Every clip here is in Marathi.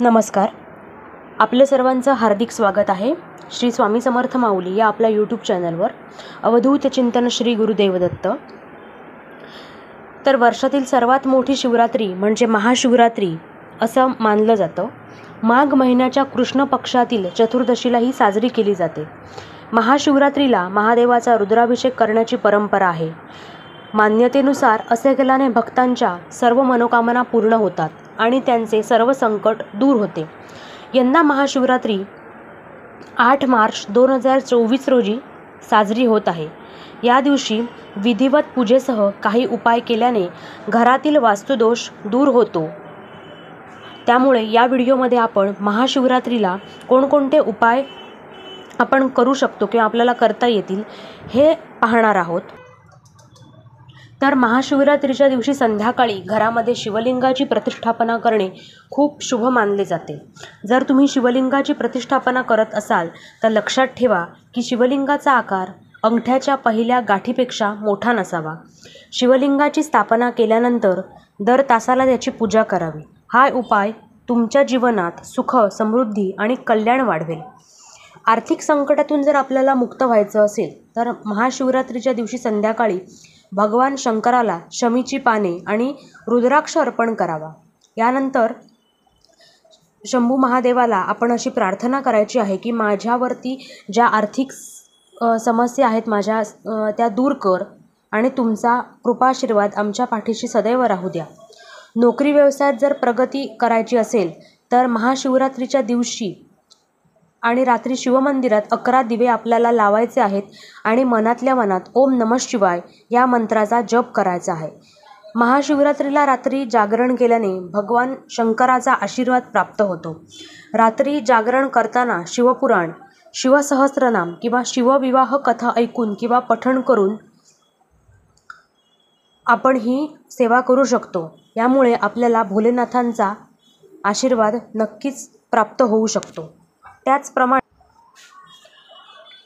नमस्कार. आपलं सर्वांचं हार्दिक स्वागत आहे श्री स्वामी समर्थ माऊली या आपल्या यूट्यूब चॅनलवर. अवधूत चिंतन श्री गुरुदेव दत्त. तर वर्षातील सर्वात मोठी शिवरात्री म्हणजे महाशिवरात्री असं मानलं जातं. माघ महिन्याच्या कृष्ण पक्षातील चतुर्दशीला ही साजरी केली जाते. महाशिवरात्रीला महादेवाचा रुद्राभिषेक करण्याची परंपरा आहे. मान्यतेनुसार असे केल्याने भक्तांच्या सर्व मनोकामना पूर्ण होतात आणि त्यांचे सर्व संकट दूर होते. यंदा महाशिवरात्री 8 मार्च 2024 रोजी साजरी होत आहे. या दिवशी विधिवत पूजेसह काही उपाय केल्याने घरातील वास्तुदोष दूर होतो. त्यामुळे या व्हिडिओमध्ये आपण महाशिवरात्रीला कोणकोणते उपाय आपण करू शकतो किंवा आपल्याला करता येतील हे पाहणार आहोत. तर महाशिवरात्रीच्या दिवशी संध्याकाळी घरामध्ये शिवलिंगाची प्रतिष्ठापना करणे खूप शुभ मानले जाते. जर तुम्ही शिवलिंगाची प्रतिष्ठापना करत असाल तर लक्षात ठेवा की शिवलिंगाचा आकार अंगठ्याच्या पहिल्या गाठीपेक्षा मोठा नसावा. शिवलिंगाची स्थापना केल्यानंतर दर तासाला त्याची पूजा करावी. हा उपाय तुमच्या जीवनात सुख, समृद्धी आणि कल्याण वाढवेल. आर्थिक संकटातून जर आपल्याला मुक्त व्हायचं असेल तर महाशिवरात्रीच्या दिवशी संध्याकाळी भगवान शंकराला शमीची पाने आणि रुद्राक्ष अर्पण करावा. यानंतर शंभू महादेवाला आपण अशी प्रार्थना करायची आहे की माझ्यावरती ज्या आर्थिक समस्या आहेत माझ्या त्या दूर कर आणि तुमचा कृपाशीर्वाद आमच्या पाठीशी सदैव राहू द्या. नोकरी व्यवसायात जर प्रगती करायची असेल तर महाशिवरात्रीच्या दिवशी आणि रात्री शिवमंदिरात 11 दिवे आपल्याला लावायचे आहेत आणि मनातल्या मनात ओम नमः शिवाय या मंत्राचा जप करायचा आहे. महाशिवरात्रीला रात्री जागरण केल्याने भगवान शंकराचा आशीर्वाद प्राप्त होतो. रात्री जागरण करताना शिवपुराण, शिवसहस्रनाम किंवा शिवविवाह कथा ऐकून किंवा पठण करून आपण ही सेवा करू शकतो. यामुळे आपल्याला भोलेनाथांचा आशीर्वाद नक्कीच प्राप्त होऊ शकतो. त्याचप्रमाणे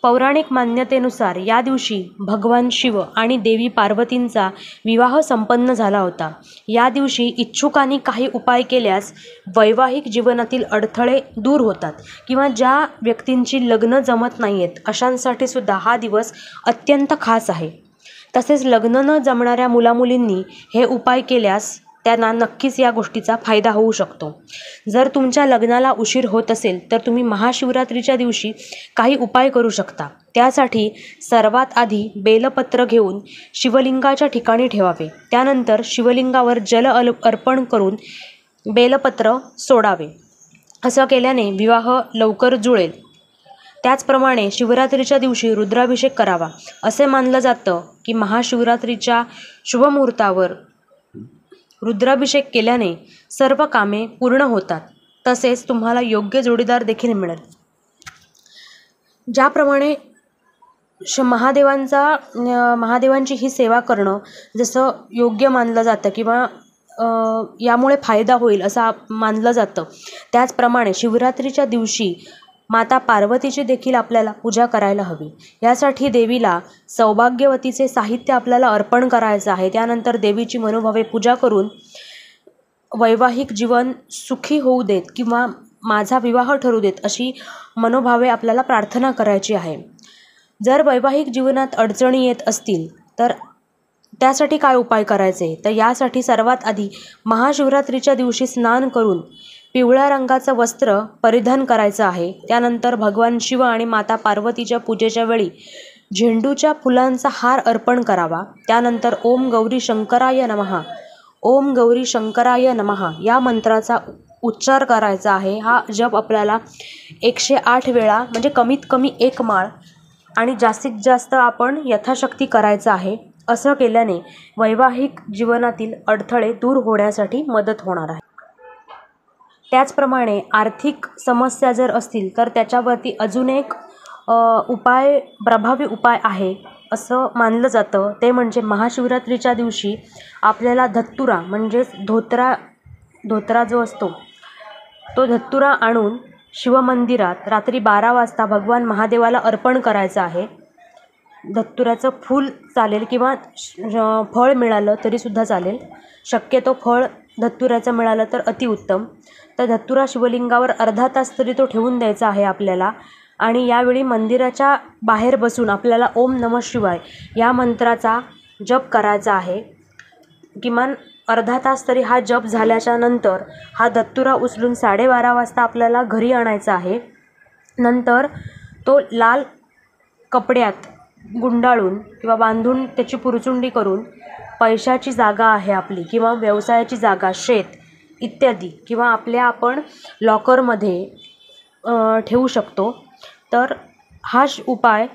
पौराणिक मान्यतेनुसार या दिवशी भगवान शिव आणि देवी पार्वतींचा विवाह संपन्न झाला होता. या दिवशी इच्छुकांनी काही उपाय केल्यास वैवाहिक जीवनातील अडथळे दूर होतात किंवा ज्या व्यक्तींची लग्न जमत नाही आहेत अशांसाठी सुद्धा हा दिवस अत्यंत खास आहे. तसेच लग्न न जमणाऱ्या मुलामुलींनी हे उपाय केल्यास त्यांना नक्कीच या गोष्टीचा फायदा होऊ शकतो. जर तुमच्या लग्नाला उशीर होत असेल तर तुम्ही महाशिवरात्रीच्या दिवशी काही उपाय करू शकता. त्यासाठी सर्वात आधी बेलपत्र घेऊन शिवलिंगाच्या ठिकाणी ठेवावे. त्यानंतर शिवलिंगावर जल अर्पण करून बेलपत्र सोडावे. असं केल्याने विवाह लवकर जुळेल. त्याचप्रमाणे शिवरात्रीच्या दिवशी रुद्राभिषेक करावा. असे मानलं जातं की महाशिवरात्रीच्या शुभमुहूर्तावर रुद्राभिषेक केल्याने सर्व कामे पूर्ण होतात. तसेच तुम्हाला योग्य जोडीदार देखील मिळेल. ज्याप्रमाणे महादेवांची ही सेवा करणं जसं योग्य मानलं जातं किंवा यामुळे फायदा होईल असं मानलं जातं, त्याचप्रमाणे शिवरात्रीच्या दिवशी माता पार्वतीची देखील आपल्याला पूजा करायला हवी. यासाठी देवीला सौभाग्यवतीचे साहित्य आपल्याला अर्पण करायचं आहे. त्यानंतर देवीची मनोभावे पूजा करून वैवाहिक जीवन सुखी होऊ देत किंवा माझा विवाह ठरू देत अशी मनोभावे आपल्याला प्रार्थना करायची आहे. जर वैवाहिक जीवनात अडचणी येत असतील तर त्यासाठी काय उपाय करायचे, तर यासाठी सर्वात आधी महाशिवरात्रीच्या दिवशी स्नान करून पिवळ्या रंगाचं वस्त्र परिधान करायचं आहे. त्यानंतर भगवान शिव आणि माता पार्वतीच्या पूजेच्या वेळी झेंडूच्या फुलांचा हार अर्पण करावा. त्यानंतर ओम गौरी शंकराय नमः, ओम गौरी शंकराय नमः या मंत्राचा उच्चार करायचा आहे. हा जप आपल्याला 108 वेळा म्हणजे कमीत कमी 1 माळ आणि जास्तीत जास्त आपण यथाशक्ती करायचं आहे. असं केल्याने वैवाहिक जीवनातील अडथळे दूर होण्यासाठी मदत होणार आहे. त्याचप्रमाणे आर्थिक समस्या जर असतील तर त्याच्यावरती अजून एक प्रभावी उपाय आहे असं मानलं जातं. ते म्हणजे महाशिवरात्रीच्या दिवशी आपल्याला धतुरा म्हणजेच धोत्रा जो असतो तो धतुरा आणून शिवमंदिरात रात्री 12 वाजता भगवान महादेवाला अर्पण करायचं आहे. धतुराचं फूल चालेल किंवा फळ मिळालं तरीसुद्धा चालेल. शक्यतो फळ धतुऱ्याचं मिळालं तर अतिउत्तम. तर धतुरा शिवलिंगावर अर्धा तास तरी तो ठेवून द्यायचा आहे आपल्याला. आणि यावेळी मंदिराच्या बाहेर बसून आपल्याला ओम नमः शिवाय या मंत्राचा जप करायचा आहे. किमान अर्धा तास तरी हा जप झाल्याच्या नंतर हा धतुरा उचलून 12:30 वाजता आपल्याला घरी आणायचा आहे. नंतर तो लाल कपड्यात गुंडाळून किंवा बांधून त्याची पुरचुंडी करून पैशाची जागा आहे आपली किंवा व्यवसायाची जागा, शेत इत्यादी किंवा आपण लॉकरमध्ये ठेवू शकतो. तर हा उपाय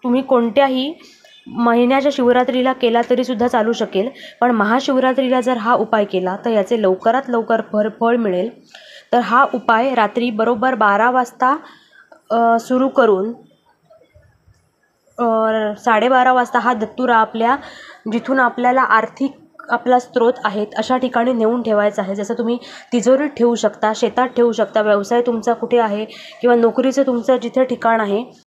तुम्ही कोणत्याही महिन्याच्या शिवरात्रीला केला तरीसुद्धा चालू शकेल, पण महाशिवरात्रीला जर हा उपाय केला तर याचे लवकरात लवकर फळ मिळेल. तर हा उपाय रात्री बरोबर 12 वाजता सुरू करून 12:30 वाजता हा धतुरा जिथून आपल्याला आर्थिक आपला स्रोत आहेत अशा ठिकाणी नेऊन ठेवायचा आहे. जसं तुम्ही तिजोरीत ठेवू शकता, शेतात ठेवू शकता, व्यवसाय तुमचा कुठे आहे किंवा नोकरीचं तुमचं जिथे ठिकाण आहे